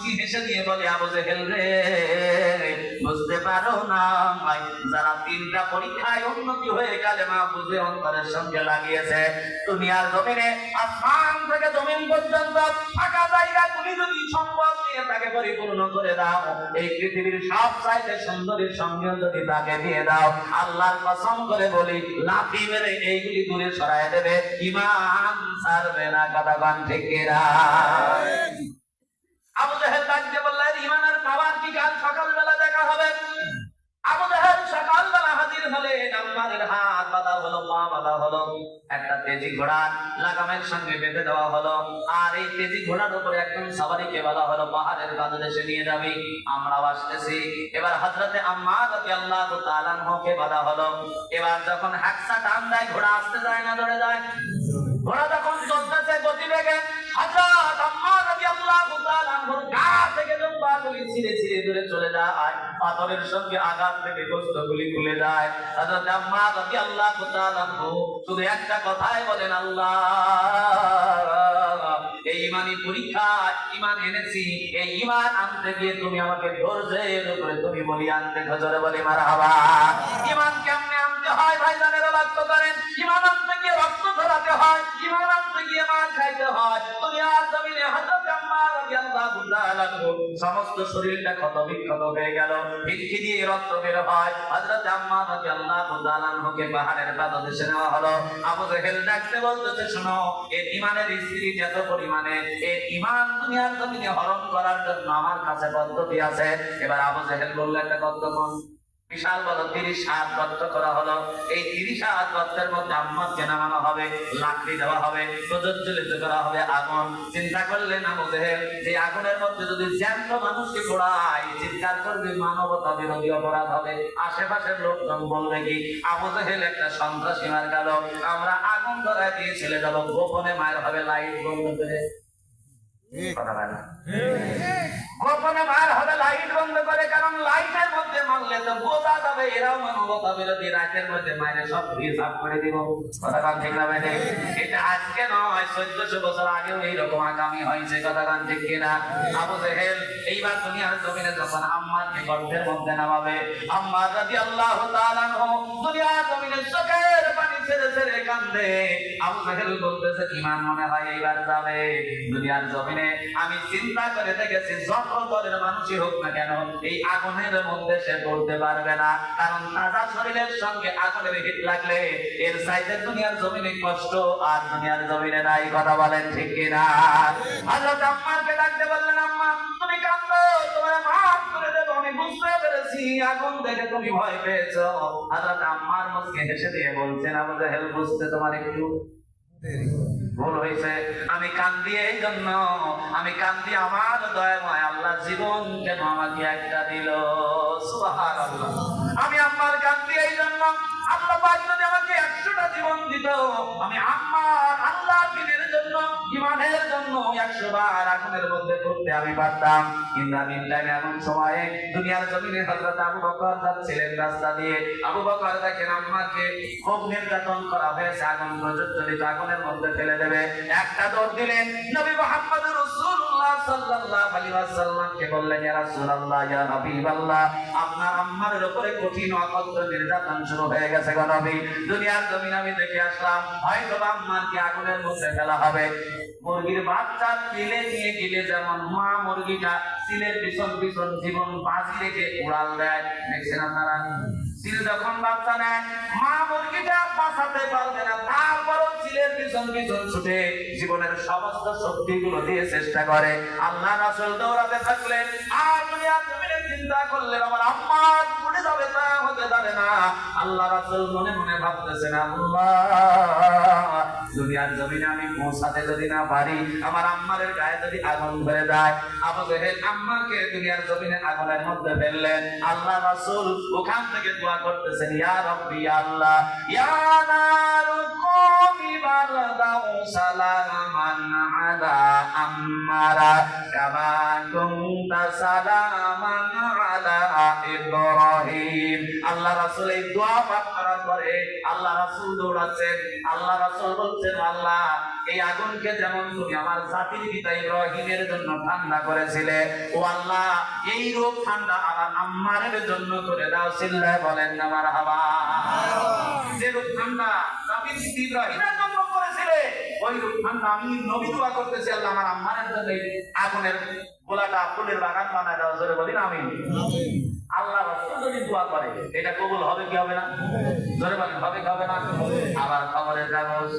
মুস্কি হেসে দিয়ে বলে, আবু জেহেল রে, বুঝতে পারো না, যারা 3টা পরীক্ষায় উন্নতি হয়ে কালেমা বুঝে অন্তরের সঙ্গে লাগিয়েছে, দুনিয়ার জমিনে আসমান থেকে জমিন পর্যন্ত ফাঁকা জায়গাগুলি যদি সম্পদ দিয়ে তাকে পরিপূর্ণ করে দাও, এই পৃথিবীর সব চাইতে সুন্দরীর সঙ্গে যদি তাকে দিয়ে দাও, আল্লাহর কসম করে বলি লাথি মেরে এইগুলি দূরে সরায় দেবে, ঈমান ছাড়বে না। কথা বলেন ঠিক কিনা? আবু জেহেল ডাকতে বললেন, ঈমানের পাওয়ার কি কাল সকালবেলা দেখা হবে? আবু জেহেল সকালবেলা হাজির হলেন, আম্মারের হাত বাঁধা হলো, পা বাঁধা হলো, একটা তেজি ঘোড়া লাগামের সঙ্গে বেঁধে দেওয়া হলো, আর এই তেজি ঘোড়ার উপরে একজন সওয়ারিকে বলা হলো পাহাড়ের পাদদেশে নিয়ে যাবি, আমরাও আসতেছি। এবার হযরতে আম্মার রাদিয়াল্লাহু তাআলা আনহুকে বাঁধা হলো। এবার যখন হাকসা টান দেয়, ঘোড়া আসতে যায় না দৌড়ে যায়? ঘোড়া যখন চলতেছে গতিবেগে, হযরত আম্মার রাদিয়াল্লাহু তাআলা আনহুর গা থেকে লম্বাগুলি ছিঁড়ে ছিঁড়ে দূরে চলে যায়, পাথরের সঙ্গে আঘাত থেকে গোশতগুলি খুলে যায়। হযরত আম্মার রাদিয়াল্লাহু তাআলা আনহু শুধু একটা কথাই বলেন, আল্লাহ, এই ঈমানি পরীক্ষা, ঈমান এনেছি, এই ঈমান আনতে গিয়ে তুমি আমাকে ধৈর্যের উপরে তুমি বলি আনতে, গজরে বলি মারহাবা। ঈমান কেমনে আনতে হয় ভাইজানেরা লক্ষ্য করেন। ঈমান আনতে গিয়ে রক্ত ধরাতে হয়, ঈমান আনতে গিয়ে মার খাইতে হয়। দুনিয়ার জমিনে হযরত আম্মার রাদিয়াল্লাহু তাআলা আনহু সমস্ত শরীরটা ক্ষত বিক্ষত হয়ে গেল, পিঠি দিয়ে রক্ত বের হয়। হযরত আম্মার রাদিয়াল্লাহু তাআলা আনহুকে পাহাড়ের পাদদেশে নেওয়া হলো। আবু জেহেল ডাকতে বলতেছে, শোনো, এই ঈমানের স্ত্রী যত পরিমাণে এই ঈমান দুনিয়ার জমিনে হরণ করার জন্য আমার কাছে পদ্ধতি আছে। এবার আবু জেহেল বলল, একটা গর্ত কোন বিশাল বড় 30 হাত গর্ত করা হলো। এই 30 হাত গর্তের মধ্যে আম্মাকে নামানো হবে, লাকড়ি দেওয়া হবে, প্রজ্বলিত করা হবে আগুন। চিন্তা করলেন আবু জেহেল, যে আগুনের মধ্যে যদি জ্যান্ত মানুষকে পোড়ায়, চিৎকার করবে, মানবতা বিরোধী অপরাধ হবে, আশেপাশের লোকজন বলবে কি আবু জেহেল একটা সন্ত্রাসী মার গেল, আমরা আগুন ধরায় দিয়ে ছেলে যাব, গোপনে মায়ের হবে লাইট বন্ধ করে। গোপনে মার হবে লাইট বন্ধ করে, কারণ লাইটের মধ্যে মারলে তো বোঝা যাবে এরাও মানবতা বিরোধী, রাতের মধ্যে মাইরে সব হিসাব করে দিব। কথা কান ঠিক না বেনে? এটা আজকে নয়, 1400 বছর আগেও এইরকম আগামী হয়েছে। কথা কান ঠিক কিনা? আবু জেহেল এইবার দুনিয়ার জমিনে যখন আম্মাকে গর্তের মধ্যে নামাবে, আম্মার রাদিয়াল্লাহু তাআলা আনহু দুনিয়ার জমিনে চোখের পানি ছেড়ে ছেড়ে কান্দে। আবু জেহেল বলতেছে, ঈমান মনে হয় এইবার যাবে। দুনিয়ার জমিনে আমি চিন্তা করে দেখেছি, যত দলের মানুষই হোক না কেন, এই আগুনের মধ্যে সে পড়তে পারবে না, কারণ তাজা শরীরের সঙ্গে আগুনের হিট লাগলে এর চাইতে দুনিয়ার জমিনে কষ্ট আর দুনিয়ার জমিনে নাই। কথা বলেন ঠিক কিনা? হযরত আম্মাকে ডাকতে বললেন, আম্মা তুমি কাঁদো, তোমার মাফ করে দেব, আমি বুঝতে পেরেছি আগুন দেখে তুমি ভয় পেয়েছো। হযরত আম্মার মুখে হেসে দিয়ে বলছেন, আবু জেহেল, বুঝতে তোমার একটু ভুল হয়েছে। আমি কান্দি এই জন্য, আমি কান্দি আমার দয়াময় আল্লাহ জীবন কেন আমাকে একটা দিল। সুবহানাল্লাহ। আমি আম্মার কান্দি এই জন্য, আল্লাহ পাক যদি আমাকে 100টা জীবন দিত, আমি আম্মার আল্লাহ দিনের জন্য, ঈমানের জন্য 100 বার আগুনের মধ্যে পড়তে আমি পারতাম। কিন্তু আমি এমন সময়ে দুনিয়ার জমিনে হযরত আবু বকর যাচ্ছিলেন রাস্তা দিয়ে। আবু বকর দেখেন আম্মাকে খুব নির্যাতন করা হয়েছে, আগুন প্রজ্বলিত আগুনের মধ্যে ফেলে দেবে, একটা দৌড় দিলেন। নবী মুহাম্মদ রাসূলুল্লাহ সাল্লাল্লাহু আলাইহি ওয়াসাল্লামকে বললেন, ইয়া রাসূলুল্লাহ, ইয়া হাবিবাল্লাহ, আপনার আম্মার উপরে কঠিন অকথ্য নির্যাতন শুরু হয়ে গেছে গো নবী। দুনিয়ার জমিনে আমি দেখে আসলাম, হয়তো আম্মাকে আগুনের মধ্যে ফেলা হবে। মুরগির বাচ্চা তিলে নিয়ে গেলে যেমন মা মুরগিটা সিলের পিছন পিছন জীবন বাজি রেখে উড়াল দেয়, দেখছেন আপনারা? সিল যখন বাচ্চা নেয়, মা মুরগিটা বাঁচাতে পারবে না, তারপরও সিলের পিছন পিছন ছুটে জীবনের সমস্ত শক্তিগুলো দিয়ে চেষ্টা করে। আল্লাহ রাসূল দৌড়াতে থাকলেন, আর দুনিয়ার জমিনে চিন্তা করলেন, আমার আম্মা পড়ে যাবে, তা হতে পারে না। আল্লাহ রাসূল মনে মনে ভাবতেছেন, আল্লাহ, দুনিয়ার জমিনে আমি পৌঁছাতে যদি না পারি, আমার আম্মারের গায়ে যদি আগুন ধরে যায়। আবু জেহেল আম্মাকে দুনিয়ার জমিনে আগুনের মধ্যে ফেললেন। আল্লাহ রাসূল ওখান থেকে দোয়া করতেছেন, ইয়া রাব্বি, আল্লাহ, ইয়া নারু কুমি বারদাও সালামান আলা আম্মারা কামা কুনতা সালামান আলা ইব্রাহিম। আল্লাহ রাসূল এই দোয়া পাঠ করার পরে আল্লাহ রাসূল দৌড়াচ্ছেন। আল্লাহ রাসূল বলছেন, আল্লাহ, এই আগুনকে যেমন তুমি আমার জাতির পিতা ইব্রাহিমের জন্য ঠান্ডা করেছিলে, ও আল্লাহ এই রূপ ঠান্ডা আমার আম্মারের জন্য করে দাও। চিল্লায় বলেন না মারহাবা। যে রূপ ঠান্ডা জাতির পিতা ইব্রাহিমের জন্য করেছিলে, ওই রূপ ঠান্ডা আমি নবী দোয়া করতেছি, আল্লাহ আমার আম্মারের জন্য আগুনের গোলাটা ফুলের বাগান বানায় দাও। জোরে বলি না আমিন। আল্লাহ রাসূল যদি দোয়া করে এটা কবুল হবে কি হবে না? জোরে বলেন হবে কি হবে না? আবার খবরের কাগজ